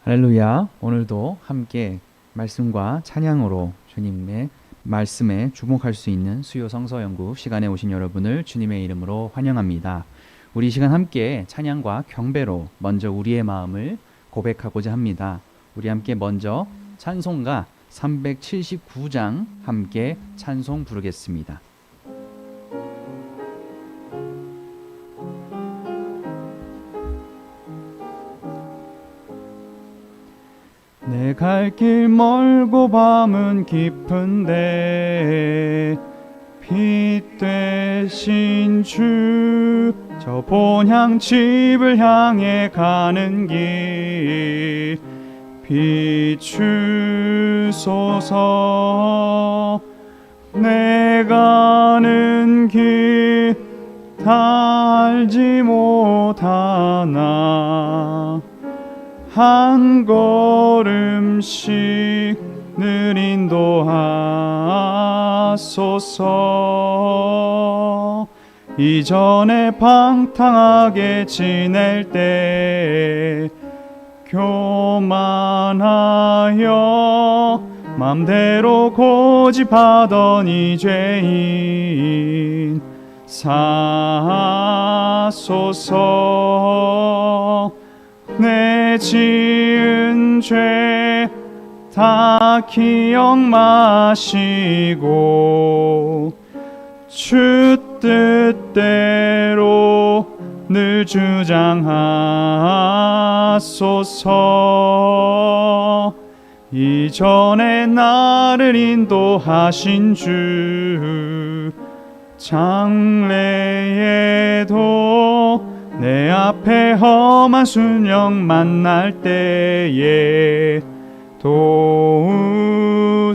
할렐루야. 오늘도 함께 말씀과 찬양으로 주님의 말씀에 주목할 수 있는 수요 성서 연구 시간에 오신 여러분을 주님의 이름으로 환영합니다. 우리 시간 함께 찬양과 경배로 먼저 우리의 마음을 고백하고자 합니다. 우리 함께 먼저 찬송가 379장 함께 찬송 부르겠습니다. 내 갈 길 멀고 밤은 깊은데 빛 되신 주, 저 본향 집을 향해 가는 길 비추소서. 내 가는 길 다 알지 못하나 한 걸음씩 늘 인도하소서. 이전에 방탕하게 지낼 때 교만하여 맘대로 고집하던 이 죄인 사소서. 내 지은 죄 다 기억 마시고 주 뜻대로 늘 주장하소서. 이전에 나를 인도하신 주, 장래에도 내 앞에 험한 순영 만날 때에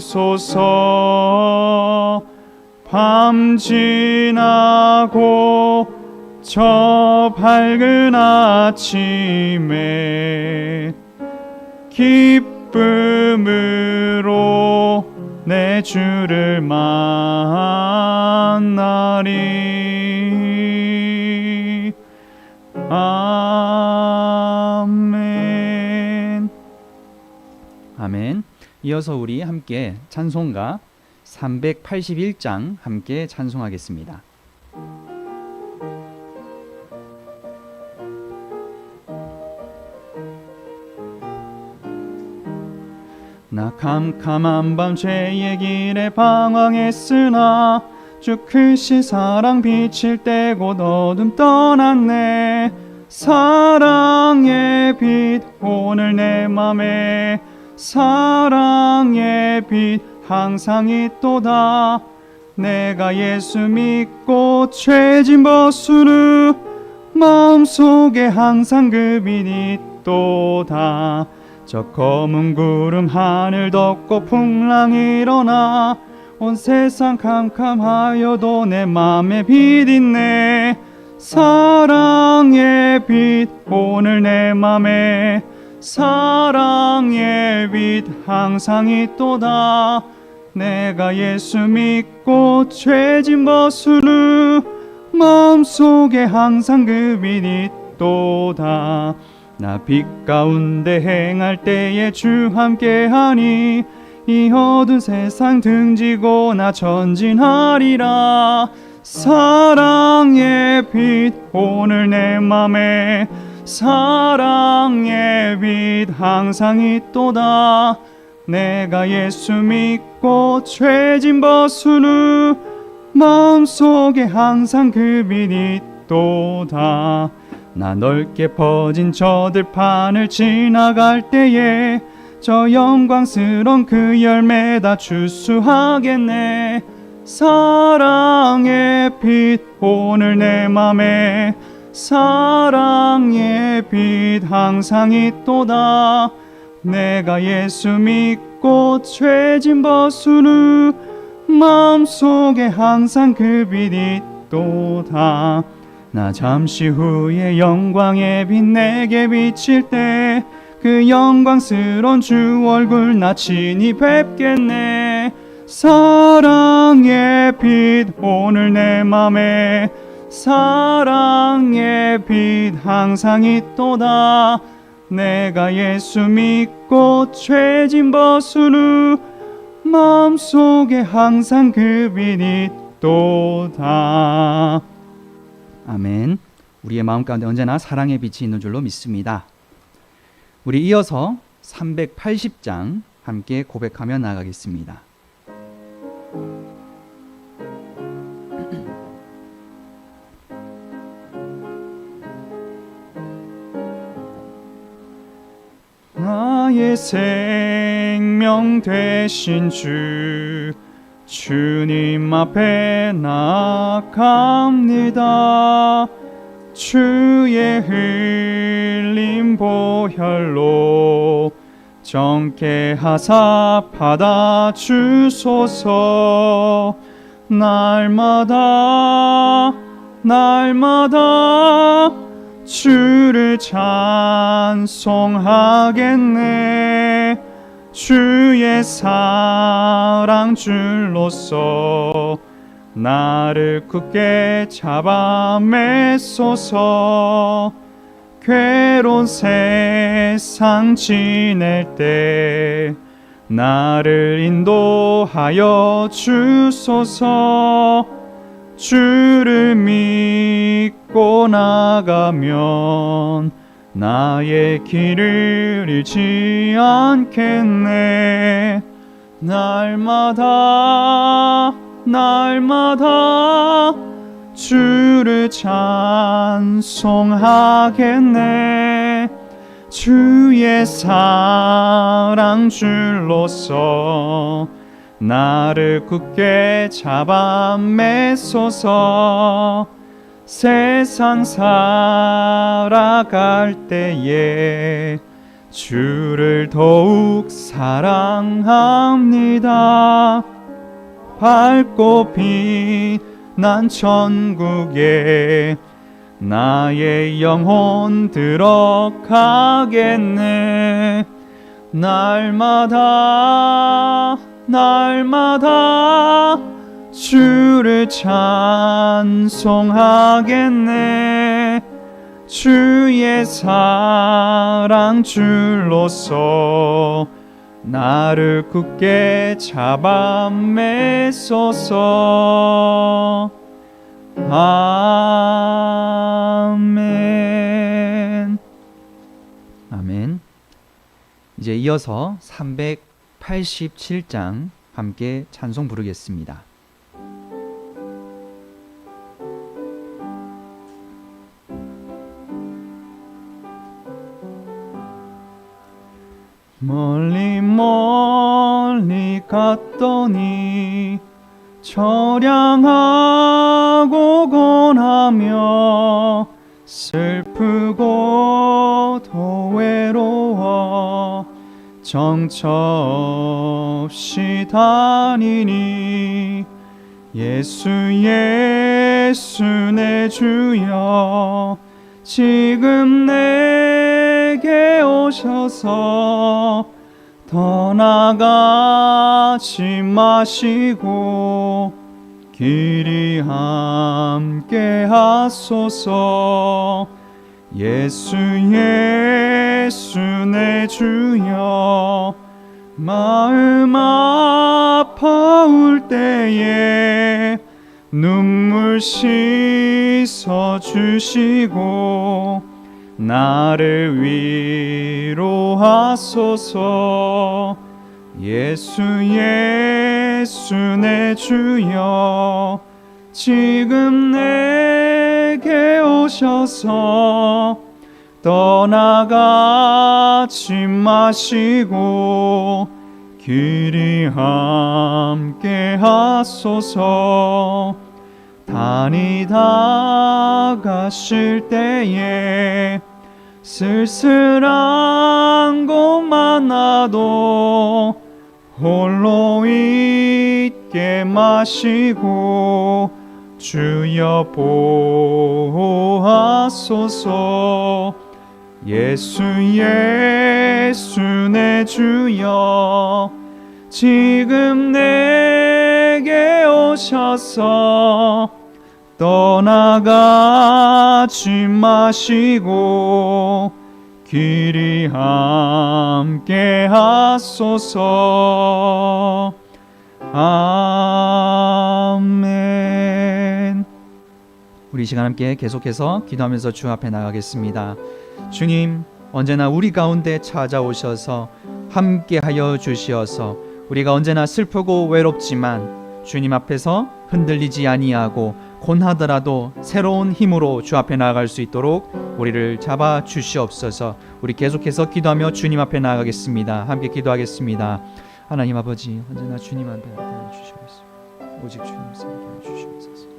도우소서. 밤 지나고 저 밝은 아침에 기쁨으로 내 주를 만나리. 아멘. 아멘. 이어서 우리 함께 찬송가 381장 함께 찬송하겠습니다. 나 캄캄한 밤 죄의 길에 방황했으나 주 크신 사랑 빛을 떼고 어둠 떠났네. 사랑의 빛 오늘 내 맘에, 사랑의 빛 항상 있도다. 내가 예수 믿고 죄진 벗은 후 마음속에 항상 그 빛 있도다. 저 검은 구름 하늘 덮고 풍랑 일어나 온 세상 캄캄하여도 내 맘에 빛 있네. 사랑의 빛 오늘 내 맘에, 사랑의 빛 항상 있도다. 내가 예수 믿고 죄진 벗은 후 마음속에 항상 그 빛 있도다. 나 빛 가운데 행할 때에 주 함께하니 이 어두운 세상 등지고 나 전진하리라. 사랑의 빛 오늘 내 맘에, 사랑의 빛 항상 있도다. 내가 예수 믿고 죄진 벗은 후 마음속에 항상 그 빛 있도다. 나 넓게 퍼진 저 들판을 지나갈 때에 저 영광스러운 그 열매 다 추수하겠네. 사랑의 빛 오늘 내 맘에, 사랑의 빛 항상 있도다. 내가 예수 믿고 죄진 벗은 후 마음속에 항상 그 빛 있도다. 나 잠시 후에 영광의 빛 내게 비칠 때 그 영광스러운 주 얼굴 나 친히 뵙겠네. 사랑의 빛 오늘 내 맘에, 사랑의 빛 항상 있도다. 내가 예수 믿고 죄진 벗은 후 마음속에 항상 그 빛이 있도다. 아멘. 우리의 마음 가운데 언제나 사랑의 빛이 있는 줄로 믿습니다. 우리 이어서 380장 함께 고백하며 나아가겠습니다. 나의 생명 되신 주님 앞에 나아갑니다. 주의 흘린 보혈로 정케 하사 받아주소서. 날마다 주를 찬송하겠네. 주의 사랑 줄로서 나를 굳게 잡아 매소서. 괴로운 세상 지낼 때 나를 인도하여 주소서. 주를 믿고 나가면 나의 길을 잃지 않겠네. 날마다 주를 찬송하겠네. 주의 사랑 줄로서 나를 굳게 잡아 매소서. 세상 살아갈 때에 주를 더욱 사랑합니다. 밝고 빛난 천국에 나의 영혼 들어가겠네. 날마다 주를 찬송하겠네. 주의 사랑 줄로서 나를 굳게 잡아 매소서. 아멘. 아멘. 이제 이어서 387장 함께 찬송 부르겠습니다. 멀리 갔더니 처량하고 고나며 슬프고 더 외로워 정처 없이 다니니 예수 내 주여 지금 내게 오셔서 떠나가지 마시고 길이 함께 하소서. 예수 내 주여 마음 아파올 때에 눈물 씻어 주시고 나를 위로하소서. 예수 내 주여 지금 내게 오셔서 떠나가지 마시고 길이 함께 하소서. 다니다 가실 때에 쓸쓸한 곳만 나도 홀로 있게 마시고 주여 보호하소서. 예수 내 주여 지금 내게 오셔서 떠나가지 마시고 길이 함께 하소서. 아멘. 우리 시간 함께 계속해서 기도하면서 주 앞에 나가겠습니다. 주님, 언제나 우리 가운데 찾아오셔서 함께하여 주시어서 우리가 언제나 슬프고 외롭지만 주님 앞에서 흔들리지 아니하고 고난하더라도 새로운 힘으로 주 앞에 나아갈 수 있도록 우리를 잡아 주시옵소서. 우리 계속해서 기도하며 주님 앞에 나아가겠습니다. 함께 기도하겠습니다. 하나님 아버지, 언제나 주님 앞에 나타나 주시고 있습니다. 오직 주님 함께 주시옵소서.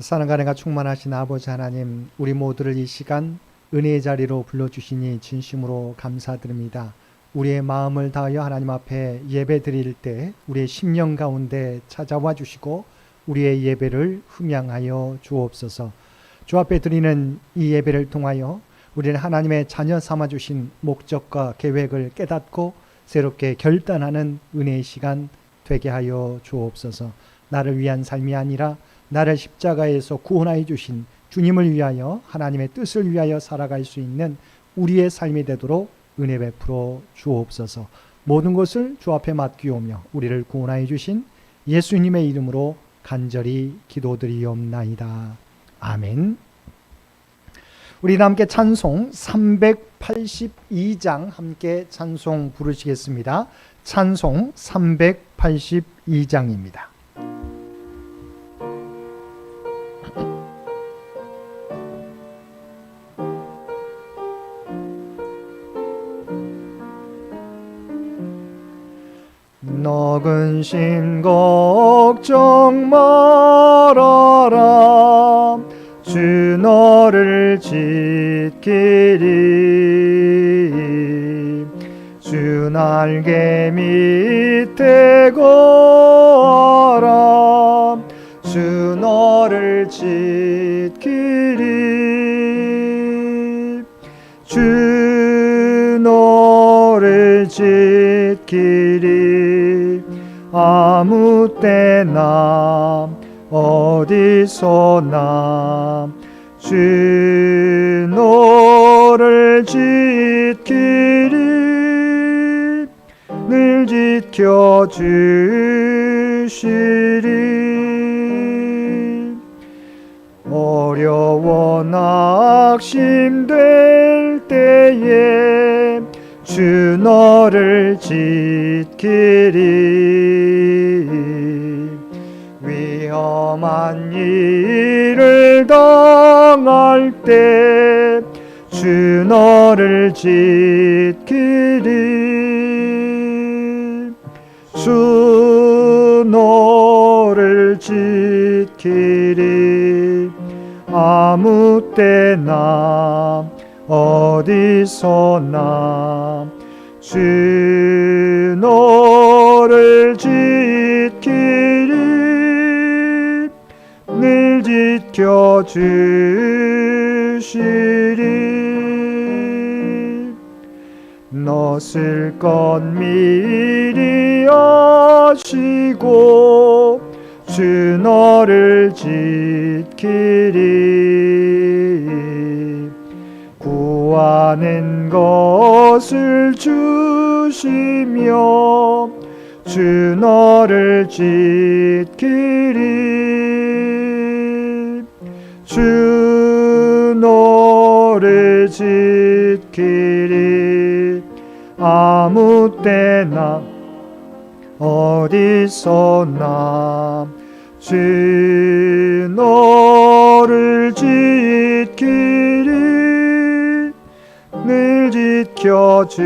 사랑과 은혜가 충만하신 아버지 하나님, 우리 모두를 이 시간 은혜의 자리로 불러주시니 진심으로 감사드립니다. 우리의 마음을 다하여 하나님 앞에 예배 드릴 때 우리의 심령 가운데 찾아와 주시고 우리의 예배를 흠양하여 주옵소서. 주 앞에 드리는 이 예배를 통하여 우리는 하나님의 자녀 삼아주신 목적과 계획을 깨닫고 새롭게 결단하는 은혜의 시간 되게 하여 주옵소서. 나를 위한 삶이 아니라 나를 십자가에서 구원하여 주신 주님을 위하여, 하나님의 뜻을 위하여 살아갈 수 있는 우리의 삶이 되도록 은혜 베풀어 주옵소서. 모든 것을 주 앞에 맡기오며 우리를 구원하여 주신 예수님의 이름으로 간절히 기도드리옵나이다. 아멘. 우리 함께 찬송 382장 함께 찬송 부르시겠습니다. 찬송 382장입니다. 근심 걱정 말아라. 주 너를 지키리. 주 날개 밑에 거하라. 주 너를 지키리. 주 너를 지키리. 아무 때나 어디서나 주 너를 지키리. 늘 지켜주시리. 어려워 낙심될 때에 주 너를 지키리. 위험한 일을 당할 때 주 너를 지키리. 주 너를 지키리. 아무 때나 어디서나 주 너를 지키리. 늘 지켜주시리. 너 쓸 것 미리 아시고 주 너를 지키리. 구하는 것을 주시며 주 너를 지키리. 주 너를 지키리. 아무 때나 어디서나 주 너를 지키리. 늘 지켜주시리.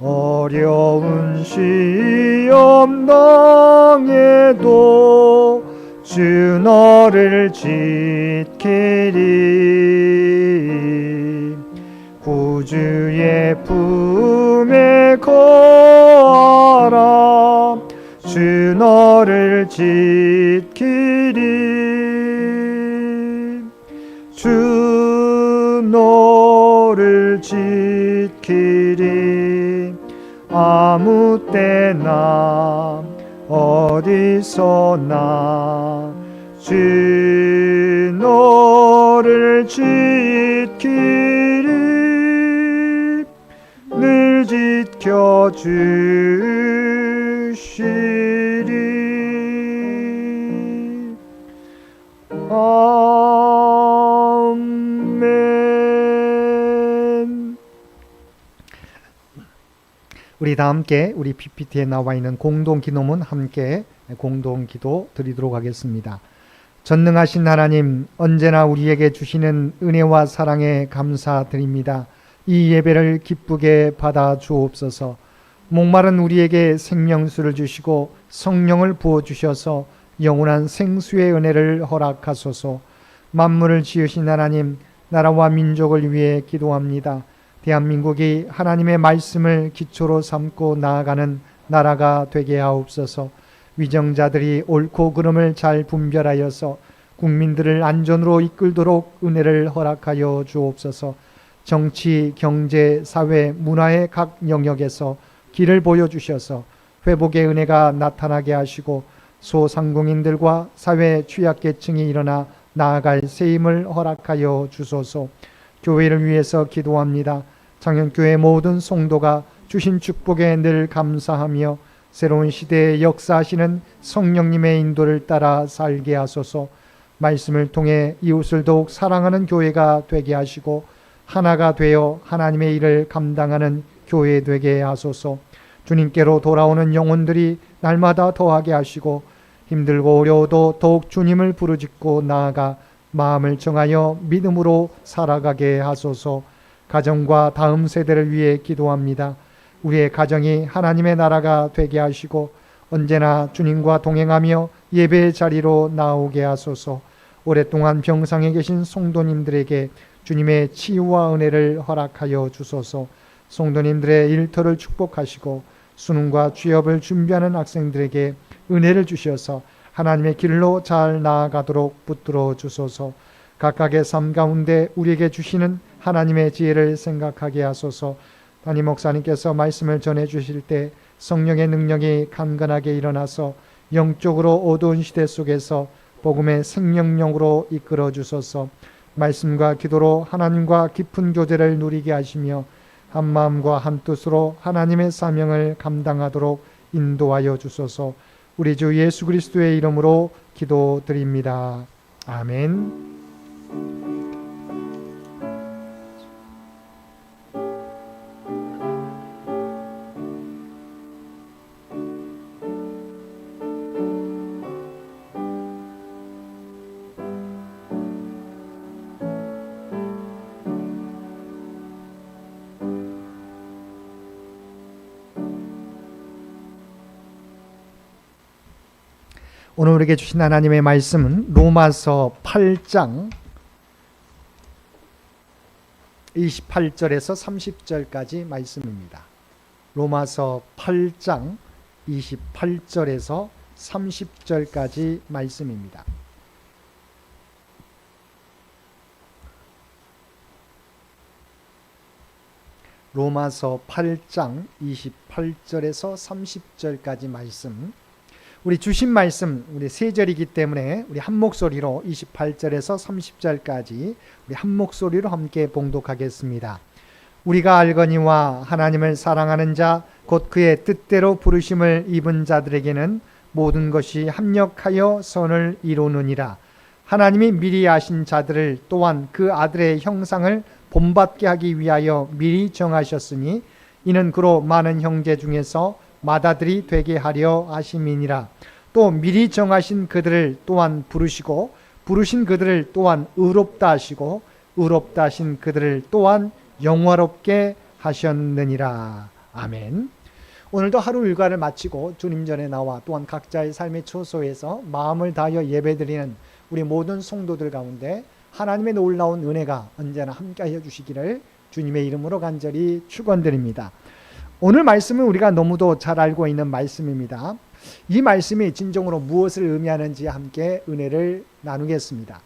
어려운 시험 당해도 주 너를 지키리. 구주의 품에 거하라. 주 너를 지키리. 주 너를 지키리. 아무 때나 어디서나 주 너를 지키리. 늘 지켜주시리. 아멘. 우리 다 함께 우리 PPT에 나와 있는 공동 기도문 함께 공동 기도 드리도록 하겠습니다. 전능하신 하나님, 언제나 우리에게 주시는 은혜와 사랑에 감사드립니다. 이 예배를 기쁘게 받아 주옵소서. 목마른 우리에게 생명수를 주시고 성령을 부어 주셔서 영원한 생수의 은혜를 허락하소서. 만물을 지으신 하나님, 나라와 민족을 위해 기도합니다. 대한민국이 하나님의 말씀을 기초로 삼고 나아가는 나라가 되게 하옵소서. 위정자들이 옳고 그름을 잘 분별하여서 국민들을 안전으로 이끌도록 은혜를 허락하여 주옵소서. 정치, 경제, 사회, 문화의 각 영역에서 길을 보여주셔서 회복의 은혜가 나타나게 하시고 소상공인들과 사회 취약계층이 일어나 나아갈 새 힘을 허락하여 주소서. 교회를 위해서 기도합니다. 창현교회 모든 성도가 주신 축복에 늘 감사하며 새로운 시대에 역사하시는 성령님의 인도를 따라 살게 하소서. 말씀을 통해 이웃을 더욱 사랑하는 교회가 되게 하시고 하나가 되어 하나님의 일을 감당하는 교회 되게 하소서. 주님께로 돌아오는 영혼들이 날마다 더하게 하시고 힘들고 어려워도 더욱 주님을 부르짖고 나아가 마음을 정하여 믿음으로 살아가게 하소서. 가정과 다음 세대를 위해 기도합니다. 우리의 가정이 하나님의 나라가 되게 하시고 언제나 주님과 동행하며 예배의 자리로 나오게 하소서. 오랫동안 병상에 계신 성도님들에게 주님의 치유와 은혜를 허락하여 주소서. 성도님들의 일터를 축복하시고 수능과 취업을 준비하는 학생들에게 은혜를 주셔서 하나님의 길로 잘 나아가도록 붙들어 주소서. 각각의 삶 가운데 우리에게 주시는 하나님의 지혜를 생각하게 하소서. 담임 목사님께서 말씀을 전해 주실 때 성령의 능력이 강건하게 일어나서 영적으로 어두운 시대 속에서 복음의 생명력으로 이끌어 주소서. 말씀과 기도로 하나님과 깊은 교제를 누리게 하시며 한 마음과 한 뜻으로 하나님의 사명을 감당하도록 인도하여 주소서. 우리 주 예수 그리스도의 이름으로 기도드립니다. 아멘. 오늘 우리에게 주신 하나님의 말씀은 로마서 8장 28절에서 30절까지 말씀입니다. 로마서 8장 28절에서 30절까지 말씀입니다. 로마서 8장 28절에서 30절까지 말씀. 우리 주신 말씀 우리 세 절이기 때문에 우리 한 목소리로 28절에서 30절까지 우리 한 목소리로 함께 봉독하겠습니다. 우리가 알거니와 하나님을 사랑하는 자 곧 그의 뜻대로 부르심을 입은 자들에게는 모든 것이 합력하여 선을 이루느니라. 하나님이 미리 아신 자들을 또한 그 아들의 형상을 본받게 하기 위하여 미리 정하셨으니 이는 그로 많은 형제 중에서 맏아들이 되게 하려 하심이니라. 또 미리 정하신 그들을 또한 부르시고 부르신 그들을 또한 의롭다 하시고 의롭다 하신 그들을 또한 영화롭게 하셨느니라. 아멘. 오늘도 하루 일과를 마치고 주님 전에 나와 또한 각자의 삶의 처소에서 마음을 다하여 예배드리는 우리 모든 성도들 가운데 하나님의 놀라운 은혜가 언제나 함께하여 주시기를 주님의 이름으로 간절히 축원드립니다. 오늘 말씀은 우리가 너무도 잘 알고 있는 말씀입니다. 이 말씀이 진정으로 무엇을 의미하는지 함께 은혜를 나누겠습니다.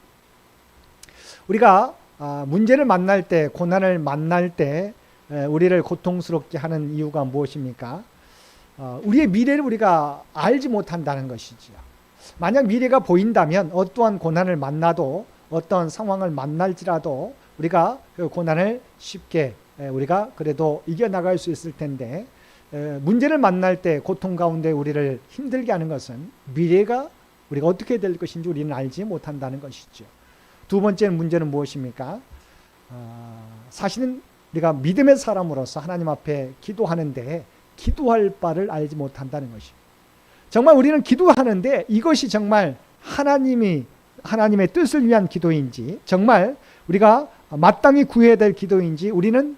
우리가 문제를 만날 때, 고난을 만날 때 우리를 고통스럽게 하는 이유가 무엇입니까? 우리의 미래를 우리가 알지 못한다는 것이지요. 만약 미래가 보인다면 어떠한 고난을 만나도 어떠한 상황을 만날지라도 우리가 그 고난을 쉽게 우리가 그래도 이겨나갈 수 있을 텐데 문제를 만날 때 고통 가운데 우리를 힘들게 하는 것은 미래가 우리가 어떻게 될 것인지 우리는 알지 못한다는 것이죠. 두 번째 문제는 무엇입니까? 사실은 우리가 믿음의 사람으로서 하나님 앞에 기도하는데 기도할 바를 알지 못한다는 것입니다. 정말 우리는 기도하는데 이것이 정말 하나님의 뜻을 위한 기도인지 정말 우리가 마땅히 구해야 될 기도인지 우리는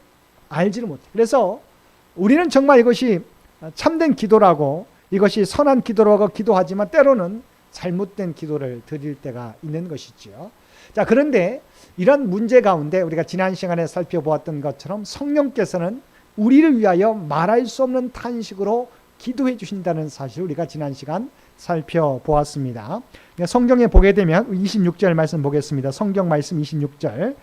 알지를 못해요. 그래서 우리는 정말 이것이 참된 기도라고 이것이 선한 기도라고 기도하지만 때로는 잘못된 기도를 드릴 때가 있는 것이지요. 자, 그런데 이런 문제 가운데 우리가 지난 시간에 살펴보았던 것처럼 성령께서는 우리를 위하여 말할 수 없는 탄식으로 기도해 주신다는 사실을 우리가 지난 시간 살펴보았습니다. 성경에 보게 되면 26절 말씀 보겠습니다. 성경 말씀 26절.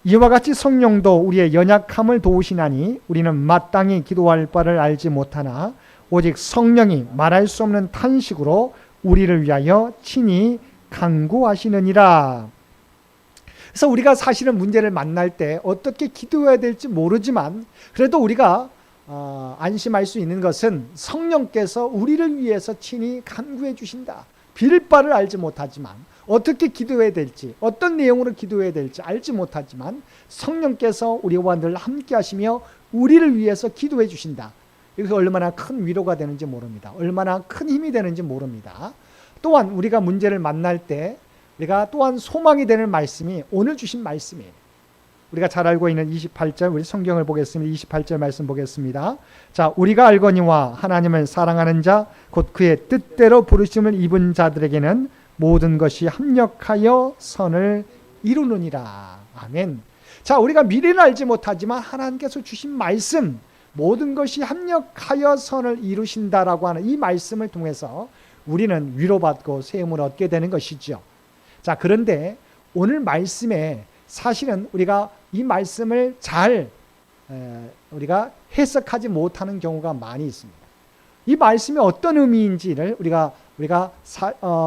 이와 같이 성령도 우리의 연약함을 도우시나니 우리는 마땅히 기도할 바를 알지 못하나 오직 성령이 말할 수 없는 탄식으로 우리를 위하여 친히 간구하시느니라. 그래서 우리가 사실은 문제를 만날 때 어떻게 기도해야 될지 모르지만 그래도 우리가 안심할 수 있는 것은 성령께서 우리를 위해서 친히 간구해 주신다. 빌 바를 알지 못하지만 어떻게 기도해야 될지 어떤 내용으로 기도해야 될지 알지 못하지만 성령께서 우리와 늘 함께 하시며 우리를 위해서 기도해 주신다. 이것이 얼마나 큰 위로가 되는지 모릅니다. 얼마나 큰 힘이 되는지 모릅니다. 또한 우리가 문제를 만날 때 우리가 또한 소망이 되는 말씀이 오늘 주신 말씀이에요. 우리가 잘 알고 있는 28절 우리 성경을 보겠습니다. 28절 말씀 보겠습니다. 자, 우리가 알거니와 하나님을 사랑하는 자 곧 그의 뜻대로 부르심을 입은 자들에게는 모든 것이 합력하여 선을 이루느니라. 아멘. 자, 우리가 미래는 알지 못하지만 하나님께서 주신 말씀, 모든 것이 합력하여 선을 이루신다라고 하는 이 말씀을 통해서 우리는 위로받고 세움을 얻게 되는 것이죠. 자, 그런데 오늘 말씀에 사실은 우리가 이 말씀을 잘 우리가 해석하지 못하는 경우가 많이 있습니다. 이 말씀이 어떤 의미인지를 우리가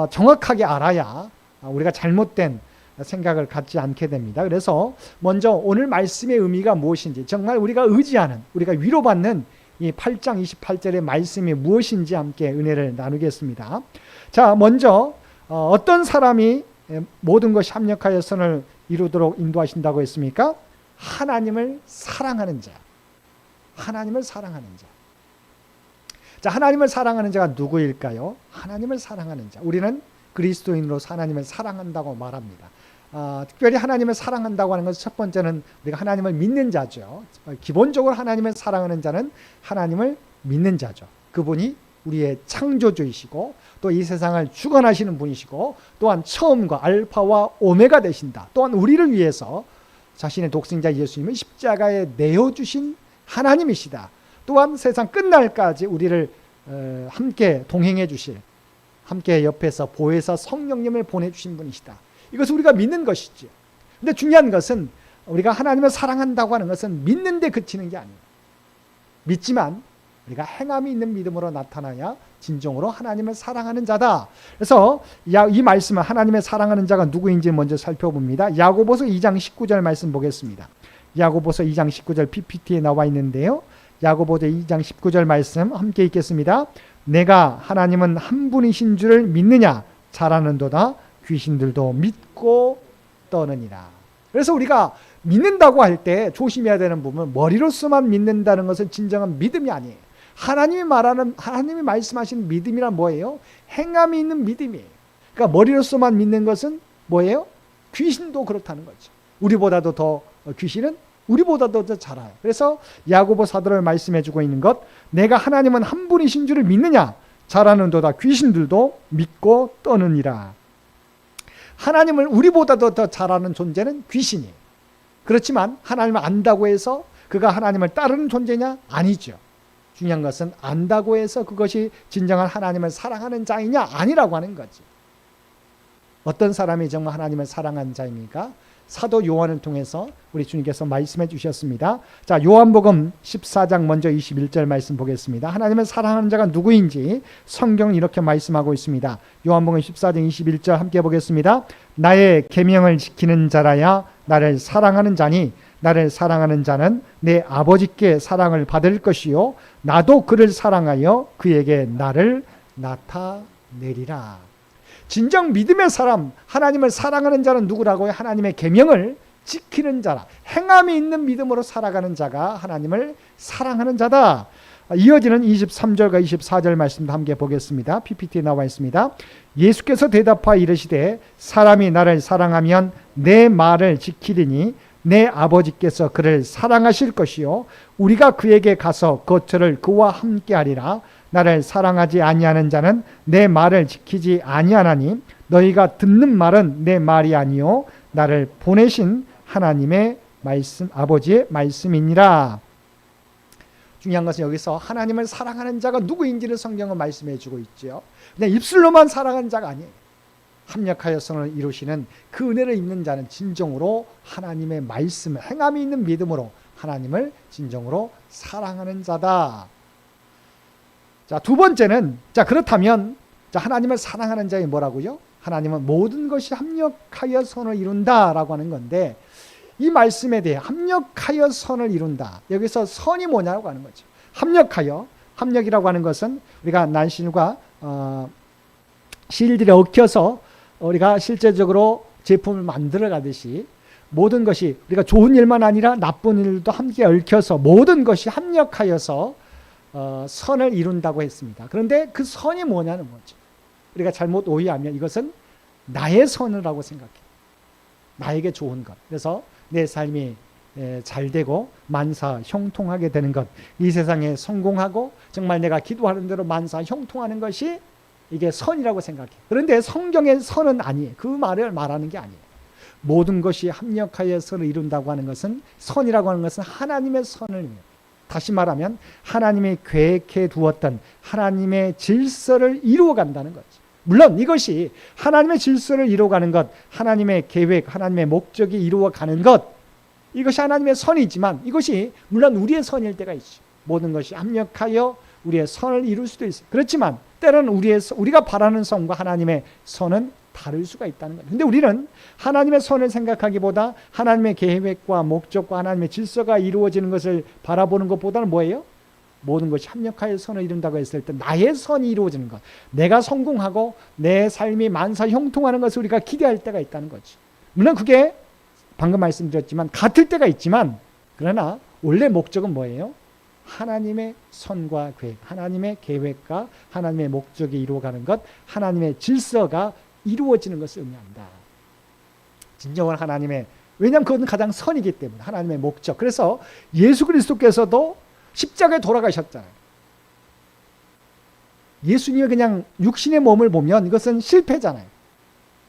정확하게 알아야 우리가 잘못된 생각을 갖지 않게 됩니다. 그래서 먼저 오늘 말씀의 의미가 무엇인지, 정말 우리가 의지하는, 우리가 위로받는 이 8장 28절의 말씀이 무엇인지 함께 은혜를 나누겠습니다. 자, 먼저 어떤 사람이 모든 것이 합력하여 선을 이루도록 인도하신다고 했습니까? 하나님을 사랑하는 자. 하나님을 사랑하는 자. 자, 하나님을 사랑하는 자가 누구일까요? 하나님을 사랑하는 자. 우리는 그리스도인으로서 하나님을 사랑한다고 말합니다. 특별히 하나님을 사랑한다고 하는 것은 첫 번째는 우리가 하나님을 믿는 자죠. 기본적으로 하나님을 사랑하는 자는 하나님을 믿는 자죠. 그분이 우리의 창조주이시고 또 이 세상을 주관하시는 분이시고 또한 처음과 알파와 오메가 되신다. 또한 우리를 위해서 자신의 독생자 예수님을 십자가에 내어주신 하나님이시다. 또한 세상 끝날까지 우리를 함께 동행해 주실, 함께 옆에서 보혜사 성령님을 보내주신 분이시다. 이것을 우리가 믿는 것이죠. 근데 중요한 것은 우리가 하나님을 사랑한다고 하는 것은 믿는 데 그치는 게 아니에요. 믿지만 우리가 행함이 있는 믿음으로 나타나야 진정으로 하나님을 사랑하는 자다. 그래서 이 말씀은 하나님의 사랑하는 자가 누구인지 먼저 살펴봅니다. 야고보서 2장 19절 말씀 보겠습니다. 야고보서 2장 19절 PPT에 나와 있는데요. 야고보서 2장 19절 말씀 함께 읽겠습니다. 내가 하나님은 한 분이신 줄을 믿느냐? 잘하는도다. 귀신들도 믿고 떠느니라. 그래서 우리가 믿는다고 할 때 조심해야 되는 부분은 머리로서만 믿는다는 것은 진정한 믿음이 아니에요. 하나님이 말씀하시는 믿음이란 뭐예요? 행함이 있는 믿음이에요. 그러니까 머리로서만 믿는 것은 뭐예요? 귀신도 그렇다는 거죠. 우리보다도 더 귀신은 우리보다도 더 잘 알아요. 그래서 야고보 사도를 말씀해 주고 있는 것, 내가 하나님은 한 분이신 줄을 믿느냐? 잘하는도다. 귀신들도 믿고 떠느니라. 하나님을 우리보다도 더 잘 아는 존재는 귀신이에요. 그렇지만 하나님을 안다고 해서 그가 하나님을 따르는 존재냐? 아니죠. 중요한 것은 안다고 해서 그것이 진정한 하나님을 사랑하는 자이냐? 아니라고 하는 거지. 어떤 사람이 정말 하나님을 사랑하는 자입니까? 사도 요한을 통해서 우리 주님께서 말씀해 주셨습니다. 자, 요한복음 14장 먼저 21절 말씀 보겠습니다. 하나님을 사랑하는 자가 누구인지 성경은 이렇게 말씀하고 있습니다. 요한복음 14장 21절 함께 보겠습니다. 나의 계명을 지키는 자라야 나를 사랑하는 자니 나를 사랑하는 자는 내 아버지께 사랑을 받을 것이요 나도 그를 사랑하여 그에게 나를 나타내리라. 진정 믿음의 사람, 하나님을 사랑하는 자는 누구라고요? 하나님의 계명을 지키는 자라. 행함이 있는 믿음으로 살아가는 자가 하나님을 사랑하는 자다. 이어지는 23절과 24절 말씀도 함께 보겠습니다. PPT에 나와 있습니다. 예수께서 대답하여 이르시되 사람이 나를 사랑하면 내 말을 지키리니 내 아버지께서 그를 사랑하실 것이요 우리가 그에게 가서 거처를 그와 함께 하리라. 나를 사랑하지 아니하는 자는 내 말을 지키지 아니하나니 너희가 듣는 말은 내 말이 아니요 나를 보내신 하나님의 말씀, 아버지의 말씀이니라. 중요한 것은 여기서 하나님을 사랑하는 자가 누구인지를 성경은 말씀해 주고 있죠. 그냥 입술로만 사랑하는 자가 아니에요. 합력하여 선을 이루시는 그 은혜를 입는 자는 진정으로 하나님의 말씀, 행함이 있는 믿음으로 하나님을 진정으로 사랑하는 자다. 자, 두 번째는, 자, 그렇다면, 자, 하나님을 사랑하는 자이 뭐라고요? 하나님은 모든 것이 합력하여 선을 이룬다라고 하는 건데, 이 말씀에 대해 합력하여 선을 이룬다. 여기서 선이 뭐냐고 하는 거죠. 합력이라고 하는 것은 우리가 난실과 실들에 얽혀서 우리가 실제적으로 제품을 만들어 가듯이 모든 것이 우리가 좋은 일만 아니라 나쁜 일도 함께 얽혀서 모든 것이 합력하여서 선을 이룬다고 했습니다. 그런데 그 선이 뭐냐는 거죠. 우리가 잘못 오해하면 이것은 나의 선이라고 생각해요. 나에게 좋은 것. 그래서 내 삶이 잘 되고 만사 형통하게 되는 것, 이 세상에 성공하고 정말 내가 기도하는 대로 만사 형통하는 것이 이게 선이라고 생각해. 그런데 성경의 선은 아니에요. 그 말을 말하는 게 아니에요. 모든 것이 합력하여 선을 이룬다고 하는 것은, 선이라고 하는 것은 하나님의 선을 의미해요. 다시 말하면 하나님이 계획해 두었던 하나님의 질서를 이루어간다는 거죠. 물론 이것이 하나님의 질서를 이루어가는 것, 하나님의 계획, 하나님의 목적이 이루어가는 것, 이것이 하나님의 선이지만 이것이 물론 우리의 선일 때가 있죠. 모든 것이 합력하여 우리의 선을 이룰 수도 있어요. 그렇지만 때로는 우리가 바라는 선과 하나님의 선은 다를 수가 있다는 거예요. 근데 우리는 하나님의 선을 생각하기보다 하나님의 계획과 목적과 하나님의 질서가 이루어지는 것을 바라보는 것보다는 뭐예요? 모든 것이 합력하여 선을 이룬다고 했을 때 나의 선이 이루어지는 것, 내가 성공하고 내 삶이 만사 형통하는 것을 우리가 기대할 때가 있다는 거지. 물론 그게 방금 말씀드렸지만 같을 때가 있지만, 그러나 원래 목적은 뭐예요? 하나님의 선과 계획, 하나님의 계획과 하나님의 목적이 이루어가는 것, 하나님의 질서가 이루어지는 것을 의미한다. 진정한 하나님의, 왜냐하면 그것은 가장 선이기 때문에 하나님의 목적. 그래서 예수 그리스도께서도 십자가에 돌아가셨잖아요. 예수님의 그냥 육신의 몸을 보면 이것은 실패잖아요.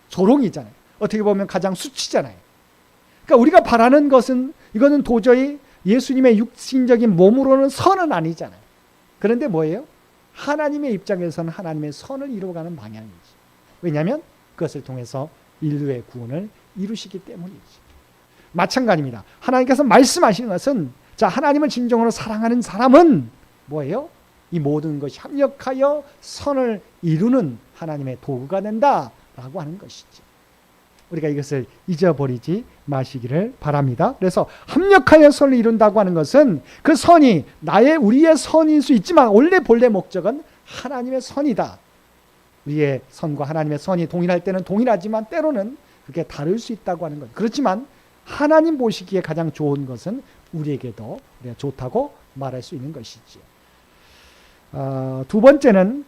조롱이잖아요. 어떻게 보면 가장 수치잖아요. 그러니까 우리가 바라는 것은, 이거는 도저히 예수님의 육신적인 몸으로는 선은 아니잖아요. 그런데 뭐예요? 하나님의 입장에서는 하나님의 선을 이루어가는 방향이지. 왜냐하면 그것을 통해서 인류의 구원을 이루시기 때문이지. 마찬가지입니다. 하나님께서 말씀하시는 것은, 자, 하나님을 진정으로 사랑하는 사람은 뭐예요? 이 모든 것이 합력하여 선을 이루는 하나님의 도구가 된다라고 하는 것이지. 우리가 이것을 잊어버리지 마시기를 바랍니다. 그래서 합력하여 선을 이룬다고 하는 것은 그 선이 우리의 선일 수 있지만 원래 본래 목적은 하나님의 선이다. 우리의 선과 하나님의 선이 동일할 때는 동일하지만 때로는 그게 다를 수 있다고 하는 것. 그렇지만 하나님 보시기에 가장 좋은 것은 우리에게도 우리가 좋다고 말할 수 있는 것이지. 두 번째는,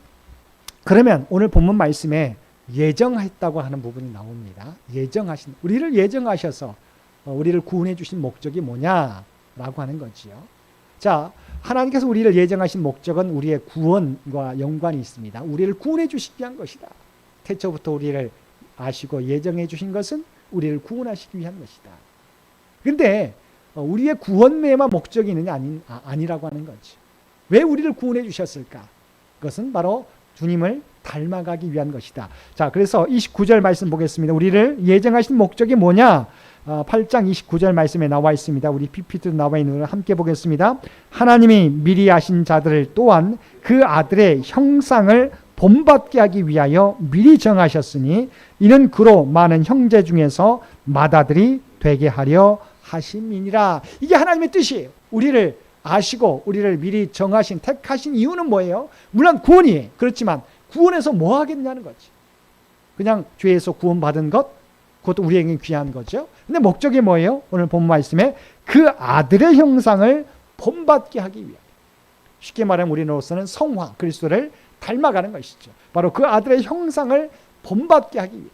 그러면 오늘 본문 말씀에 예정했다고 하는 부분이 나옵니다. 우리를 예정하셔서 우리를 구원해 주신 목적이 뭐냐라고 하는 거지요. 자, 하나님께서 우리를 예정하신 목적은 우리의 구원과 연관이 있습니다. 우리를 구원해 주시기 위한 것이다. 태초부터 우리를 아시고 예정해 주신 것은 우리를 구원하시기 위한 것이다. 그런데 우리의 구원에만 목적이 있느냐? 아니라고 하는 거지. 왜 우리를 구원해 주셨을까? 그것은 바로 주님을 닮아가기 위한 것이다. 자, 그래서 29절 말씀 보겠습니다. 우리를 예정하신 목적이 뭐냐? 8장 29절 말씀에 나와 있습니다. 우리 PPT도 나와 있는 걸 함께 보겠습니다. 하나님이 미리 아신 자들을 또한 그 아들의 형상을 본받게 하기 위하여 미리 정하셨으니 이는 그로 많은 형제 중에서 맏아들이 되게 하려 하심이니라. 이게 하나님의 뜻이에요. 우리를 아시고 우리를 미리 정하신, 택하신 이유는 뭐예요? 물론 구원이에요. 그렇지만 구원에서 뭐 하겠냐는 거지. 그냥 죄에서 구원받은 것, 그것도 우리에게 귀한 거죠. 근데 목적이 뭐예요? 오늘 본 말씀에 그 아들의 형상을 본받게 하기 위하여. 쉽게 말하면 우리로서는 성화, 그리스도를 닮아가는 것이죠. 바로 그 아들의 형상을 본받게 하기 위해서.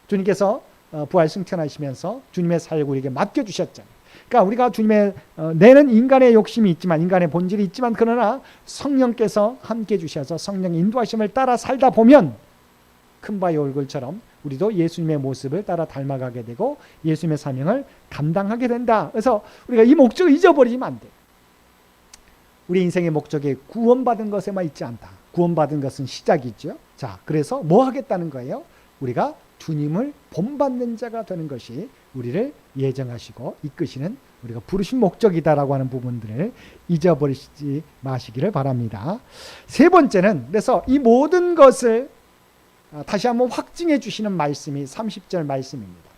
주님께서 부활 승천하시면서 주님의 사역을 우리에게 맡겨주셨잖아요. 그러니까 우리가 주님의 내는 인간의 욕심이 있지만, 인간의 본질이 있지만, 그러나 성령께서 함께 주셔서 성령의 인도하심을 따라 살다 보면 큰바의 얼굴처럼 우리도 예수님의 모습을 따라 닮아가게 되고 예수님의 사명을 감당하게 된다. 그래서 우리가 이 목적을 잊어버리면 안 돼. 우리 인생의 목적이 구원받은 것에만 있지 않다. 구원받은 것은 시작이죠. 자, 그래서 뭐 하겠다는 거예요? 우리가 주님을 본받는 자가 되는 것이 우리를 예정하시고 이끄시는, 우리가 부르신 목적이다라고 하는 부분들을 잊어버리지 마시기를 바랍니다. 세 번째는, 그래서 이 모든 것을 다시 한번 확증해 주시는 말씀이 30절 말씀입니다.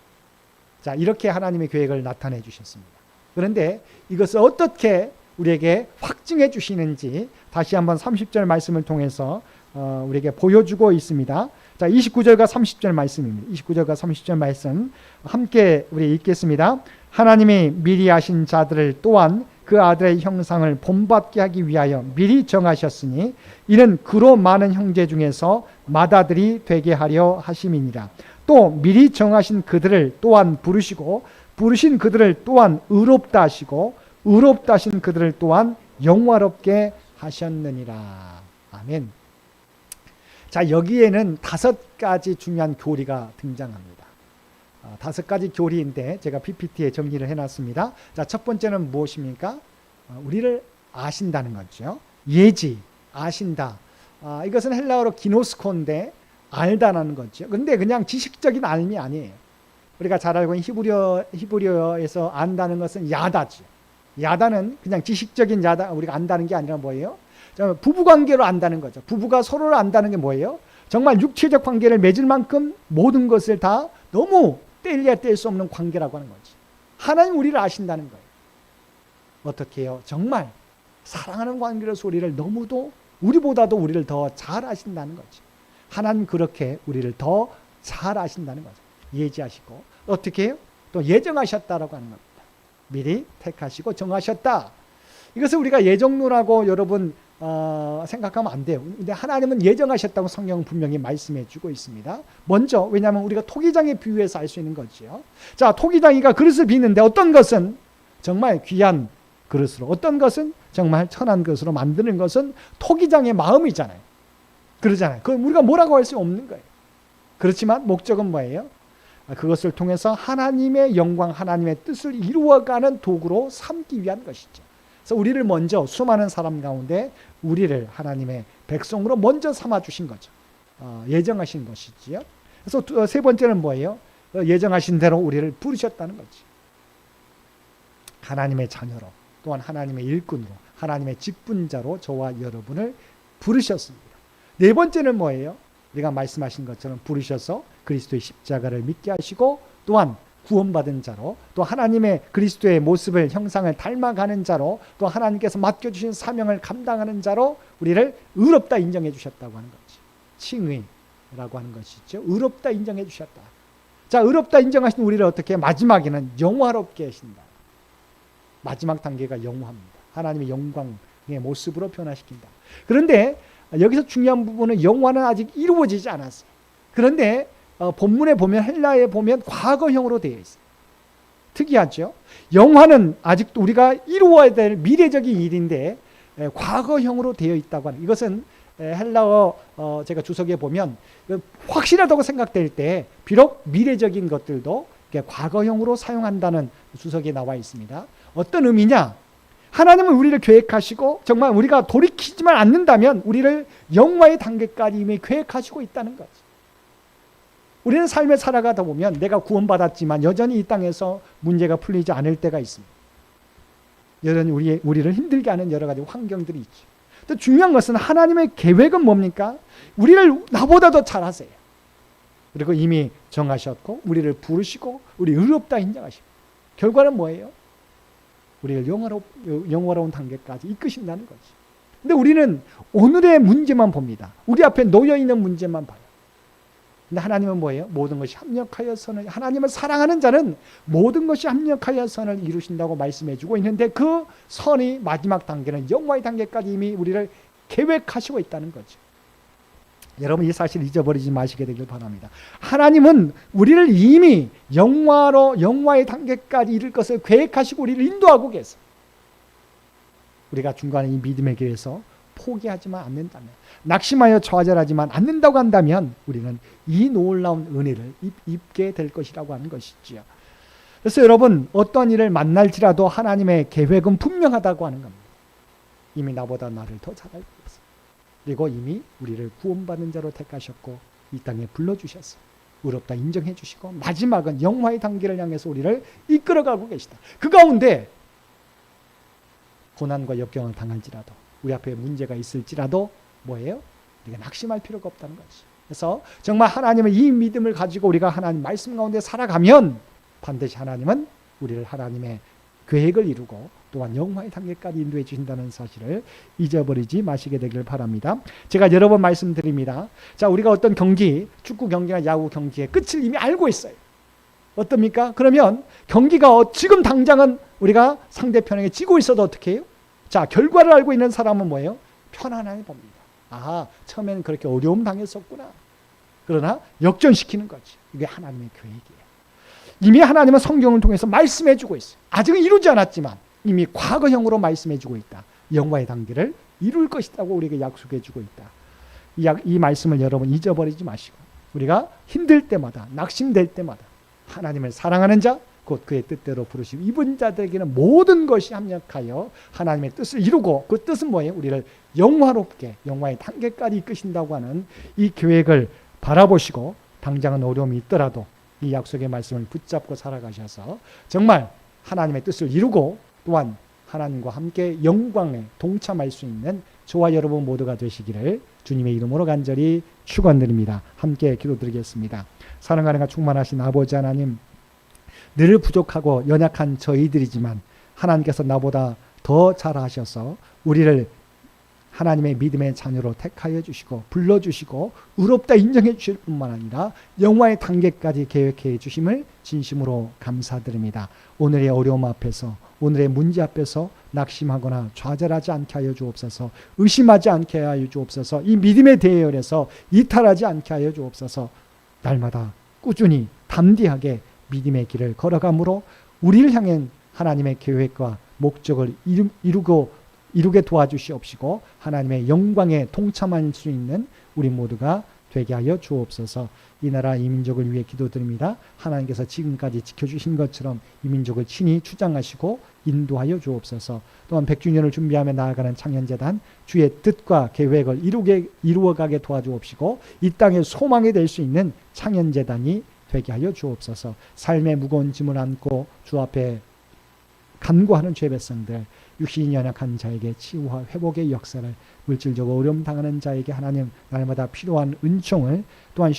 자, 이렇게 하나님의 계획을 나타내 주셨습니다. 그런데 이것을 어떻게 우리에게 확증해 주시는지 다시 한번 30절 말씀을 통해서 우리에게 보여주고 있습니다. 자, 29절과 30절 말씀입니다. 29절과 30절 말씀 함께 우리 읽겠습니다. 하나님이 미리 아신 자들을 또한 그 아들의 형상을 본받게 하기 위하여 미리 정하셨으니 이는 그로 많은 형제 중에서 맏아들이 되게 하려 하심이니라. 또 미리 정하신 그들을 또한 부르시고 부르신 그들을 또한 의롭다 하시고 의롭다 하신 그들을 또한 영화롭게 하셨느니라. 아멘. 자, 여기에는 5가지 중요한 교리가 등장합니다. 5가지 교리인데 제가 PPT에 정리를 해놨습니다. 자, 첫 번째는 무엇입니까? 우리를 아신다는 거죠. 예지, 아신다. 이것은 헬라어로 기노스코인데 알다라는 거죠. 근데 그냥 지식적인 알미 아니에요. 우리가 잘 알고 있는 히브리어에서 안다는 것은 야다죠. 야다는 그냥 지식적인 야다, 우리가 안다는 게 아니라 뭐예요? 부부관계로 안다는 거죠. 부부가 서로를 안다는 게 뭐예요? 정말 육체적 관계를 맺을 만큼 모든 것을 다 너무 뗄래야 뗄 수 없는 관계라고 하는 거지. 하나님 우리를 아신다는 거예요. 어떻게 해요? 정말 사랑하는 관계로서 우리를 너무도 우리보다도 우리를 더 잘 아신다는 거지. 하나님 그렇게 우리를 더 잘 아신다는 거죠. 예지하시고 어떻게 해요? 또 예정하셨다라고 하는 겁니다. 미리 택하시고 정하셨다. 이것을 우리가 예정론하고 여러분 생각하면 안 돼요. 근데 하나님은 예정하셨다고 성경은 분명히 말씀해 주고 있습니다. 먼저 왜냐하면 우리가 토기장에 비유해서 알 수 있는 거죠. 자, 토기장이가 그릇을 빚는데 어떤 것은 정말 귀한 그릇으로, 어떤 것은 정말 천한 것으로 만드는 것은 토기장의 마음이잖아요. 그러잖아요. 그건 우리가 뭐라고 할 수 없는 거예요. 그렇지만 목적은 뭐예요? 그것을 통해서 하나님의 영광, 하나님의 뜻을 이루어가는 도구로 삼기 위한 것이죠. 그래서 우리를 먼저 수많은 사람 가운데 우리를 하나님의 백성으로 먼저 삼아주신 거죠. 예정하신 것이지요. 그래서 세 번째는 뭐예요? 예정하신 대로 우리를 부르셨다는 거지. 하나님의 자녀로, 또한 하나님의 일꾼으로, 하나님의 직분자로 저와 여러분을 부르셨습니다. 네 번째는 뭐예요? 우리가 말씀하신 것처럼 부르셔서 그리스도의 십자가를 믿게 하시고 또한 구원받은 자로, 또 하나님의 그리스도의 모습을, 형상을 닮아가는 자로, 또 하나님께서 맡겨주신 사명을 감당하는 자로 우리를 의롭다 인정해 주셨다고 하는 거지. 칭의라고 하는 것이죠. 의롭다 인정해 주셨다. 자, 의롭다 인정하신 우리를 어떻게 마지막에는 영화롭게 하신다. 마지막 단계가 영화입니다. 하나님의 영광의 모습으로 변화시킨다. 그런데 여기서 중요한 부분은 영화는 아직 이루어지지 않았어요. 그런데 본문에 보면, 헬라에 보면 과거형으로 되어 있어요. 특이하죠? 영화는 아직도 우리가 이루어야 될 미래적인 일인데 과거형으로 되어 있다고 하는, 이것은 헬라어 제가 주석에 보면 확실하다고 생각될 때 비록 미래적인 것들도 과거형으로 사용한다는 주석에 나와 있습니다. 어떤 의미냐? 하나님은 우리를 계획하시고 정말 우리가 돌이키지만 않는다면 우리를 영화의 단계까지 이미 계획하시고 있다는 거지. 우리는 삶을 살아가다 보면 내가 구원받았지만 여전히 이 땅에서 문제가 풀리지 않을 때가 있습니다. 여전히 우리를 힘들게 하는 여러 가지 환경들이 있죠. 또 중요한 것은 하나님의 계획은 뭡니까? 우리를 나보다 더 잘 아세요. 그리고 이미 정하셨고 우리를 부르시고 우리 의롭다 인정하시고 결과는 뭐예요? 우리를 영화로운 단계까지 이끄신다는 거지. 근데 우리는 오늘의 문제만 봅니다. 우리 앞에 놓여있는 문제만 봐요. 근데 하나님은 뭐예요? 모든 것이 합력하여 선을, 하나님을 사랑하는 자는 모든 것이 합력하여 선을 이루신다고 말씀해 주고 있는데 그 선이 마지막 단계는 영화의 단계까지 이미 우리를 계획하시고 있다는 거죠. 여러분 이 사실 잊어버리지 마시게 되길 바랍니다. 하나님은 우리를 이미 영화의 단계까지 이룰 것을 계획하시고 우리를 인도하고 계세요. 우리가 중간에 이 믿음의 길에서 포기하지만 않는다면, 낙심하여 좌절하지만 않는다고 한다면 우리는 이 놀라운 은혜를 입게 될 것이라고 하는 것이지요. 그래서 여러분 어떤 일을 만날지라도 하나님의 계획은 분명하다고 하는 겁니다. 이미 나보다 나를 더 잘 알고 계세요. 그리고 이미 우리를 구원받는 자로 택하셨고 이 땅에 불러주셨어요. 의롭다 인정해 주시고 마지막은 영화의 단계를 향해서 우리를 이끌어가고 계시다. 그 가운데 고난과 역경을 당할지라도 우리 앞에 문제가 있을지라도 뭐예요? 우리가 낙심할 필요가 없다는 거지. 그래서 정말 하나님의 이 믿음을 가지고 우리가 하나님 말씀 가운데 살아가면 반드시 하나님은 우리를 하나님의 계획을 이루고 또한 영화의 단계까지 인도해 주신다는 사실을 잊어버리지 마시게 되길 바랍니다. 제가 여러 번 말씀드립니다. 자, 우리가 어떤 경기, 축구 경기나 야구 경기의 끝을 이미 알고 있어요. 어떻습니까? 그러면 경기가 지금 당장은 우리가 상대편에게 지고 있어도 어떻게 해요? 자, 결과를 알고 있는 사람은 뭐예요? 편안하게 봅니다. 아, 처음에는 그렇게 어려움 당했었구나. 그러나 역전시키는 거지. 이게 하나님의 계획이에요. 이미 하나님은 성경을 통해서 말씀해 주고 있어요. 아직은 이루지 않았지만 이미 과거형으로 말씀해 주고 있다. 영화의 단계를 이룰 것이라고 우리에게 약속해 주고 있다. 이 말씀을 여러분 잊어버리지 마시고 우리가 힘들 때마다 낙심될 때마다 하나님을 사랑하는 자 곧 그의 뜻대로 부르시고 입은 자들에게는 모든 것이 합력하여 하나님의 뜻을 이루고 그 뜻은 뭐예요? 우리를 영화롭게 영화의 단계까지 이끄신다고 하는 이 계획을 바라보시고 당장은 어려움이 있더라도 이 약속의 말씀을 붙잡고 살아가셔서 정말 하나님의 뜻을 이루고 또한 하나님과 함께 영광에 동참할 수 있는 저와 여러분 모두가 되시기를 주님의 이름으로 간절히 축원드립니다. 함께 기도드리겠습니다. 사랑하는 충만하신 아버지 하나님, 늘 부족하고 연약한 저희들이지만 하나님께서 나보다 더 잘하셔서 우리를 하나님의 믿음의 자녀로 택하여 주시고 불러주시고 의롭다 인정해 주실 뿐만 아니라 영화의 단계까지 계획해 주심을 진심으로 감사드립니다. 오늘의 어려움 앞에서 오늘의 문제 앞에서 낙심하거나 좌절하지 않게 하여 주옵소서. 의심하지 않게 하여 주옵소서. 이 믿음의 대열에서 이탈하지 않게 하여 주옵소서. 날마다 꾸준히 담대하게 믿음의 길을 걸어가므로 우리를 향한 하나님의 계획과 목적을 이루게 도와주시옵시고 하나님의 영광에 동참할 수 있는 우리 모두가 되게 하여 주옵소서. 이 나라 이 민족을 위해 기도드립니다. 하나님께서 지금까지 지켜주신 것처럼 이 민족을 친히 주장하시고 인도하여 주옵소서. 또한 100주년을 준비하며 나아가는 창현재단 주의 뜻과 계획을 이루어가게 도와주옵시고 이 땅의 소망이 될 수 있는 창현재단이 되게 하여 주옵소서. 삶의 무거운 짐을 안고 주 앞에 간구하는 죄 백성들, 육신이 연약한 자에게 치유와 회복의 역사를, 물질적으로 어려움 당하는 자에게 하나님 날마다 필요한 은총을, 또한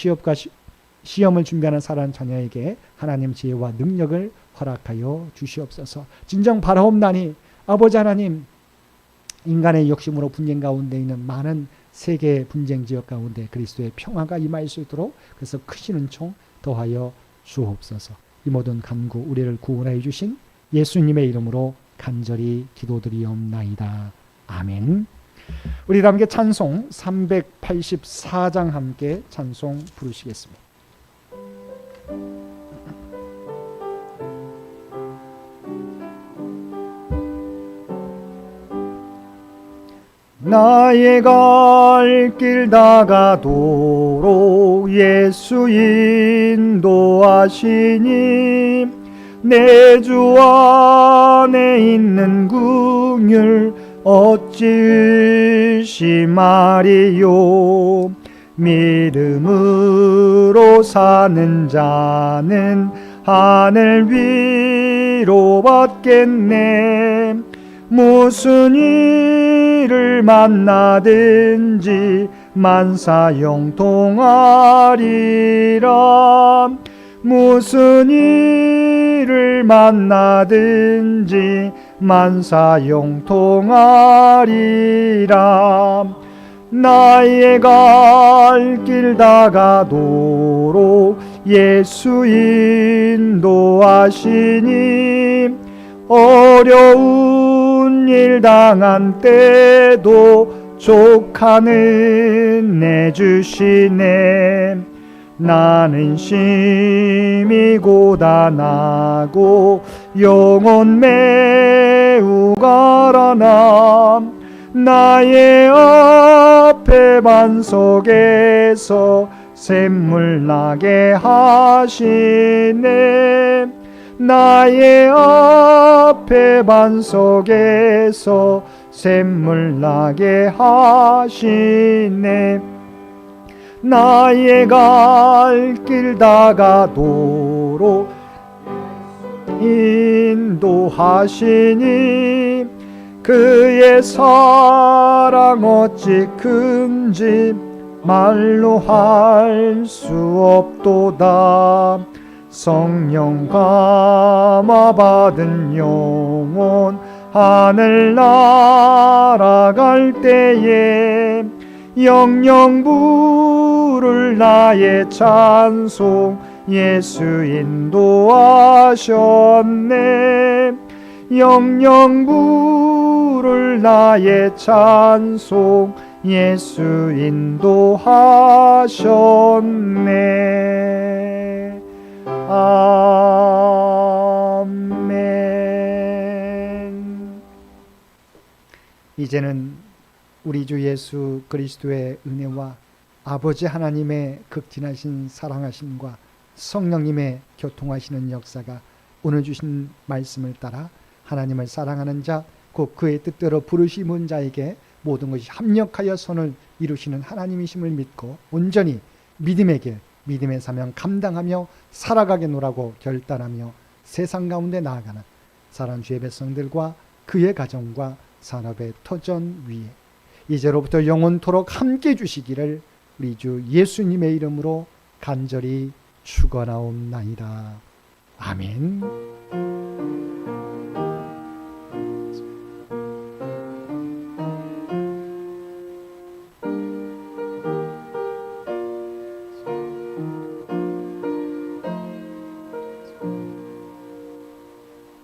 시험을 준비하는 사랑하는 자녀에게 하나님 지혜와 능력을 허락하여 주시옵소서. 진정 바라옵나니 아버지 하나님, 인간의 욕심으로 분쟁 가운데 있는 많은 세계 분쟁 지역 가운데 그리스도의 평화가 임할 수 있도록 그래서 크신 은총 더하여 주옵소서. 이 모든 간구 우리를 구원하여 주신 예수님의 이름으로 간절히 기도드리옵나이다. 아멘. 우리 함께 찬송 384장 함께 찬송 부르시겠습니다. 나의 갈 길 다가도록 예수 인도하시니 내 주 안에 있는 긍휼 어찌 의심하리요. 믿음으로 사는 자는 하늘 위로 받겠네. 무슨 일을 만나든지 만사형통하리라. 무슨 일을 만나든지 만사형통하리라. 나의 갈 길 다가도록 예수 인도하시니 어려운 일 당한 때도 족하는 내 주시네. 나는 심히 고단하고 영혼 매우 가라나. 나의 앞에 반석에서 샘물 나게 하시네. 나의 앞에 반석에서 샘물 나게 하시네. 나의 갈 길 다가도록 인도하시니 그의 사랑 어찌 큰지 말로 할 수 없도다. 성령 감화 받은 영혼 하늘 날아갈 때에 영영 부를 나의 찬송 예수 인도하셨네. 영영 부를 나의 찬송 예수 인도하셨네. 아멘. 이제는 우리 주 예수 그리스도의 은혜와 아버지 하나님의 극진하신 사랑하심과 성령님의 교통하시는 역사가 오늘 주신 말씀을 따라 하나님을 사랑하는 자, 곧 그의 뜻대로 부르심은 자에게 모든 것이 합력하여 선을 이루시는 하나님이심을 믿고 온전히 믿음의 길, 믿음의 사명 감당하며 살아가겠노라고 결단하며 세상 가운데 나아가는 사랑 주의 백성들과 그의 가정과 산업의 터전 위에 이제로부터 영원토록 함께 주시기를 우리 주 예수님의 이름으로 간절히 축원하옵나이다. 아멘.